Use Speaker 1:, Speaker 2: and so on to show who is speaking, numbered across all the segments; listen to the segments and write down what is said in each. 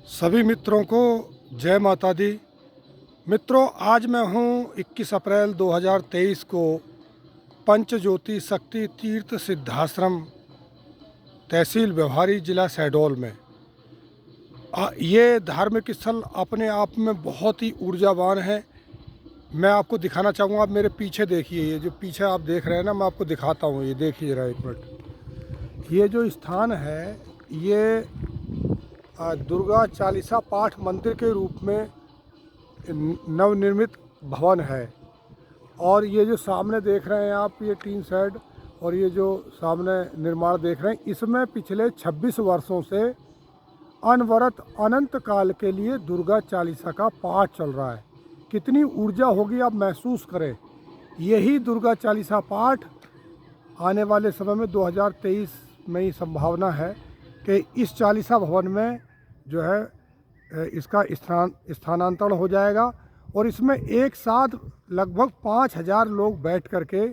Speaker 1: सभी मित्रों को जय माता दी। मित्रों, आज मैं हूं 21 अप्रैल 2023 को पंचज्योति शक्ति तीर्थ सिद्धाश्रम तहसील व्यवहारी जिला शहडोल में। ये धार्मिक स्थल अपने आप में बहुत ही ऊर्जावान है। मैं आपको दिखाना चाहूँगा। आप मेरे पीछे देखिए, ये जो पीछे आप देख रहे हैं ना, मैं आपको दिखाता हूँ। ये देखिए ज़रा एक मिनट। ये जो स्थान है ये दुर्गा चालीसा पाठ मंदिर के रूप में नवनिर्मित भवन है। और ये जो सामने देख रहे हैं आप, ये टीन शेड और ये जो सामने निर्माण देख रहे हैं, इसमें पिछले 26 वर्षों से अनवरत अनंत काल के लिए दुर्गा चालीसा का पाठ चल रहा है। कितनी ऊर्जा होगी आप महसूस करें। यही दुर्गा चालीसा पाठ आने वाले समय में 2023 में ही संभावना है कि इस चालीसा भवन में जो है इसका स्थानांतरण हो जाएगा और इसमें एक साथ लगभग 5000 लोग बैठ करके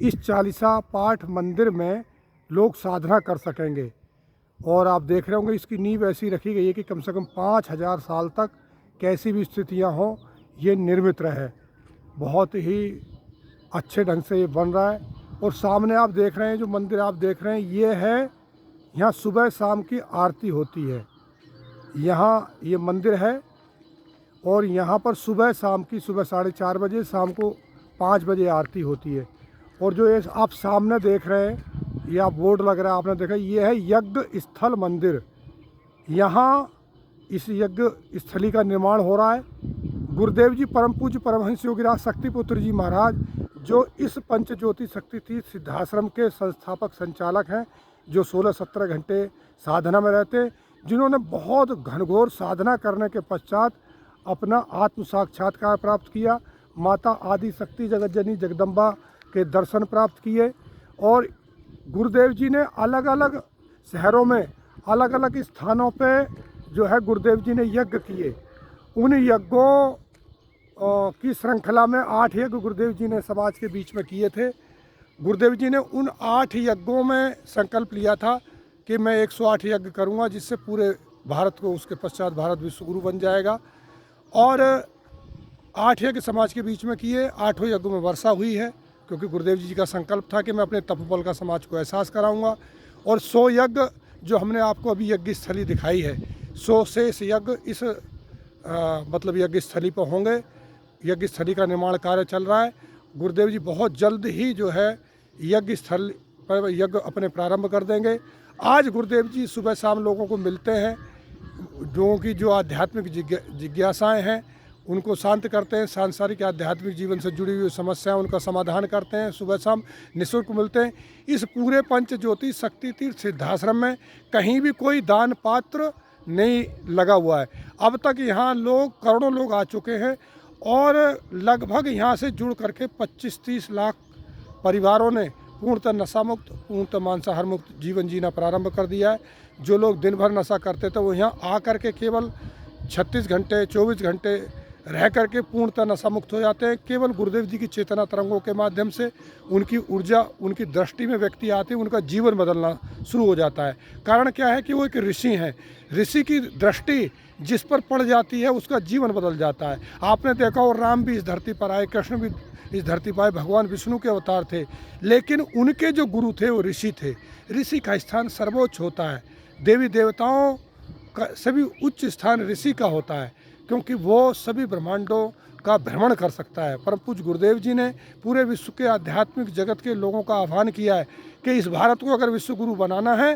Speaker 1: इस चालीसा पाठ मंदिर में लोग साधना कर सकेंगे। और आप देख रहे होंगे इसकी नींव ऐसी रखी गई है कि कम से कम 5000 साल तक कैसी भी स्थितियां हों ये निर्मित रहे। बहुत ही अच्छे ढंग से ये बन रहा है। और सामने आप देख रहे हैं जो मंदिर आप देख रहे हैं, ये है यहाँ सुबह शाम की आरती होती है। यहाँ ये मंदिर है और यहाँ पर सुबह 4:30 बजे, शाम को 5 बजे आरती होती है। और जो ये आप सामने देख रहे हैं, ये आप बोर्ड लग रहा है, आपने देखा, ये है यज्ञ स्थल मंदिर। यहाँ इस यज्ञ स्थली का निर्माण हो रहा है। गुरुदेव जी परम पूज्य परमहंस योगीराज शक्तिपुत्र जी महाराज, जो इस पंचज्योति शक्ति तीर्थ सिद्धाश्रम के संस्थापक संचालक हैं, जो 16-17 घंटे साधना में रहते, जिन्होंने बहुत घनघोर साधना करने के पश्चात अपना आत्म साक्षात्कार प्राप्त किया, माता आदि शक्ति जगत जननी जगदम्बा के दर्शन प्राप्त किए। और गुरुदेव जी ने अलग अलग शहरों में अलग अलग स्थानों पे जो है गुरुदेव जी ने यज्ञ किए। उन यज्ञों की श्रृंखला में 8 यज्ञ गुरुदेव जी ने समाज के बीच में किए थे। गुरुदेव जी ने उन 8 यज्ञों में संकल्प लिया था कि मैं 108 यज्ञ करूंगा, जिससे पूरे भारत को, उसके पश्चात भारत विश्वगुरु बन जाएगा। और 8 यज्ञ समाज के बीच में किए। 8 यज्ञों में वर्षा हुई है, क्योंकि गुरुदेव जी का संकल्प था कि मैं अपने तपोबल का समाज को एहसास कराऊंगा। और 100 यज्ञ जो हमने आपको अभी यज्ञ स्थली दिखाई है, 100 शेष यज्ञ इस मतलब यज्ञ स्थली पर होंगे। यज्ञ स्थली का निर्माण कार्य चल रहा है। गुरुदेव जी बहुत जल्द ही जो है यज्ञ स्थल पर यज्ञ अपने प्रारंभ कर देंगे। आज गुरुदेव जी सुबह शाम लोगों को मिलते हैं, लोगों की जो आध्यात्मिक जिज्ञासाएं हैं उनको शांत करते हैं, सांसारिक आध्यात्मिक जीवन से जुड़ी हुई समस्याएं उनका समाधान करते हैं, सुबह शाम निःशुल्क मिलते हैं। इस पूरे पंचज्योति शक्ति तीर्थ सिद्धाश्रम में कहीं भी कोई दान पात्र नहीं लगा हुआ है। अब तक यहाँ करोड़ों लोग आ चुके हैं और लगभग यहाँ से जुड़ करके 25-30 लाख परिवारों ने पूर्णतः नशा मुक्त, पूर्णतः मांसाहार मुक्त जीवन जीना प्रारंभ कर दिया है। जो लोग दिन भर नशा करते थे वो यहाँ आ करके केवल 36 घंटे 24 घंटे रह करके पूर्णतः नशा मुक्त हो जाते हैं। केवल गुरुदेव जी की चेतना तरंगों के माध्यम से उनकी ऊर्जा, उनकी दृष्टि में व्यक्ति आते हैं, उनका जीवन बदलना शुरू हो जाता है। कारण क्या है कि वो एक ऋषि हैं। ऋषि की दृष्टि जिस पर पड़ जाती है उसका जीवन बदल जाता है। आपने देखा, और राम भी इस धरती पर आए, कृष्ण भी इस धरती पर आए, भगवान विष्णु के अवतार थे, लेकिन उनके जो गुरु थे वो ऋषि थे। ऋषि का स्थान सर्वोच्च होता है। देवी देवताओं का सभी उच्च स्थान ऋषि का होता है, क्योंकि वो सभी ब्रह्मांडों का भ्रमण कर सकता है। परम पूज्य गुरुदेव जी ने पूरे विश्व के आध्यात्मिक जगत के लोगों का आह्वान किया है कि इस भारत को अगर विश्व गुरु बनाना है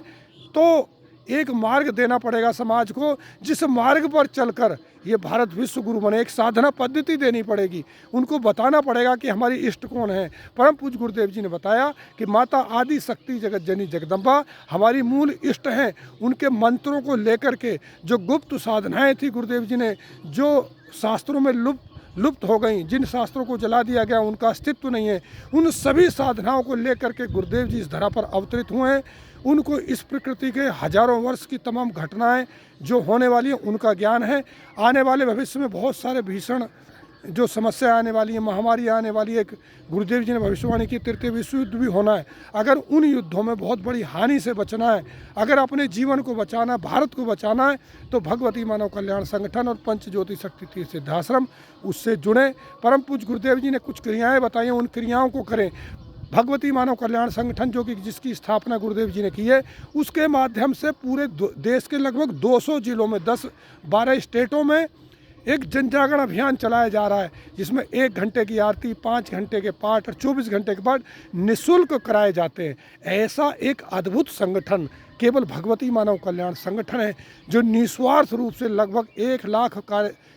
Speaker 1: तो एक मार्ग देना पड़ेगा समाज को, जिस मार्ग पर चलकर ये भारत विश्व गुरु बने। एक साधना पद्धति देनी पड़ेगी, उनको बताना पड़ेगा कि हमारी इष्ट कौन है। परम पूज्य गुरुदेव जी ने बताया कि माता आदि शक्ति जगत जननी जगदम्बा हमारी मूल इष्ट हैं। उनके मंत्रों को लेकर के जो गुप्त साधनाएं थी गुरुदेव जी ने, जो शास्त्रों में लुप्त हो गई, जिन शास्त्रों को जला दिया गया, उनका अस्तित्व नहीं है, उन सभी साधनाओं को लेकर के गुरुदेव जी इस धरा पर अवतरित हुए हैं। उनको इस प्रकृति के हजारों वर्ष की तमाम घटनाएं जो होने वाली हैं उनका ज्ञान है। आने वाले भविष्य में बहुत सारे भीषण जो समस्या आने वाली है, महामारी आने वाली है, गुरुदेव जी ने भविष्यवाणी की तृतीय विश्व युद्ध भी होना है। अगर उन युद्धों में बहुत बड़ी हानि से बचना है, अगर अपने जीवन को बचाना है, भारत को बचाना है, तो भगवती मानव कल्याण संगठन और पंच ज्योति शक्ति तीर्थ सिद्धाश्रम उससे जुड़े। परम पूज्य गुरुदेव जी ने कुछ क्रियाएं बताई हैं, उन क्रियाओं को करें। भगवती मानव कल्याण संगठन जो कि जिसकी स्थापना गुरुदेव जी ने की है, उसके माध्यम से पूरे देश के लगभग 200 जिलों में 10-12 स्टेटों में एक जन जागरण अभियान चलाया जा रहा है, जिसमें 1 घंटे की आरती, 5 घंटे के पाठ और 24 घंटे के पाठ निःशुल्क कराए जाते हैं। ऐसा एक अद्भुत संगठन केवल भगवती मानव कल्याण संगठन है, जो निस्वार्थ रूप से लगभग 1 लाख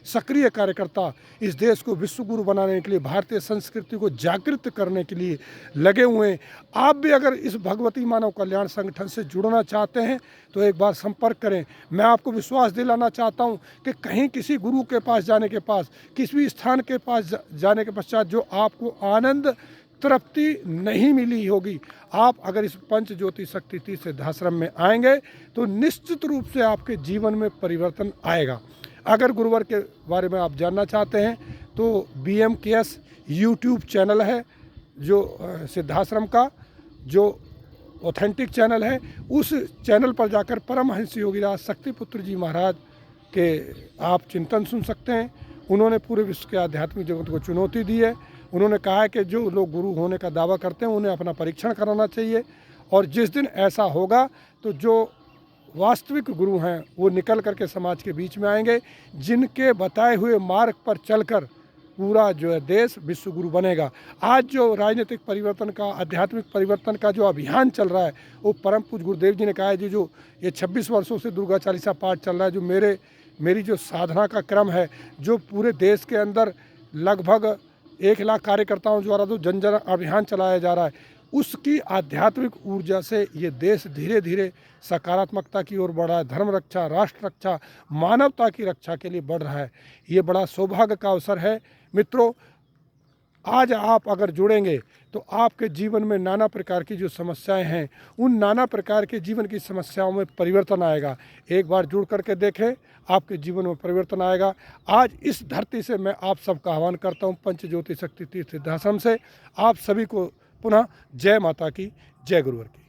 Speaker 1: सक्रिय कार्यकर्ता इस देश को विश्व गुरु बनाने के लिए, भारतीय संस्कृति को जागृत करने के लिए लगे हुए हैं। आप भी अगर इस भगवती मानव कल्याण संगठन से जुड़ना चाहते हैं तो एक बार संपर्क करें। मैं आपको विश्वास दिलाना चाहता हूं कि कहीं किसी गुरु के पास जाने के पास, किसी भी स्थान के पास जाने के पश्चात जो आपको आनंद तृप्ति नहीं मिली होगी, आप अगर इस पंच ज्योति शक्ति तीर्थ सिद्धाश्रम में आएंगे तो निश्चित रूप से आपके जीवन में परिवर्तन आएगा। अगर गुरुवर के बारे में आप जानना चाहते हैं तो BMKS यूट्यूब चैनल है, जो सिद्धाश्रम का जो ऑथेंटिक चैनल है, उस चैनल पर जाकर परमहंस योगीराज शक्तिपुत्र जी महाराज के आप चिंतन सुन सकते हैं। उन्होंने पूरे विश्व के आध्यात्मिक जगत को चुनौती दी है। उन्होंने कहा है कि जो लोग गुरु होने का दावा करते हैं उन्हें अपना परीक्षण कराना चाहिए, और जिस दिन ऐसा होगा तो जो वास्तविक गुरु हैं वो निकल करके समाज के बीच में आएंगे, जिनके बताए हुए मार्ग पर चलकर पूरा जो है देश विश्व गुरु बनेगा। आज जो राजनीतिक परिवर्तन का, आध्यात्मिक परिवर्तन का जो अभियान चल रहा है, वो परम पूज्य गुरुदेव जी ने कहा है, जो ये 26 वर्षों से दुर्गा चालीसा पाठ चल रहा है, जो मेरी जो साधना का क्रम है, जो पूरे देश के अंदर लगभग 1 लाख कार्यकर्ताओं द्वारा जो जन जन अभियान चलाया जा रहा है, उसकी आध्यात्मिक ऊर्जा से ये देश धीरे धीरे सकारात्मकता की ओर बढ़ रहा है। धर्म रक्षा, राष्ट्र रक्षा, मानवता की रक्षा के लिए बढ़ रहा है। ये बड़ा सौभाग्य का अवसर है मित्रों। आज आप अगर जुड़ेंगे तो आपके जीवन में नाना प्रकार की जो समस्याएं हैं, उन नाना प्रकार के जीवन की समस्याओं में परिवर्तन आएगा। एक बार जुड़ करके देखें, आपके जीवन में परिवर्तन आएगा। आज इस धरती से मैं आप सबका आह्वान करता हूं, पंच ज्योति शक्ति तीर्थ सिद्धाश्रम से आप सभी को पुनः जय माता की, जय गुरुवर की।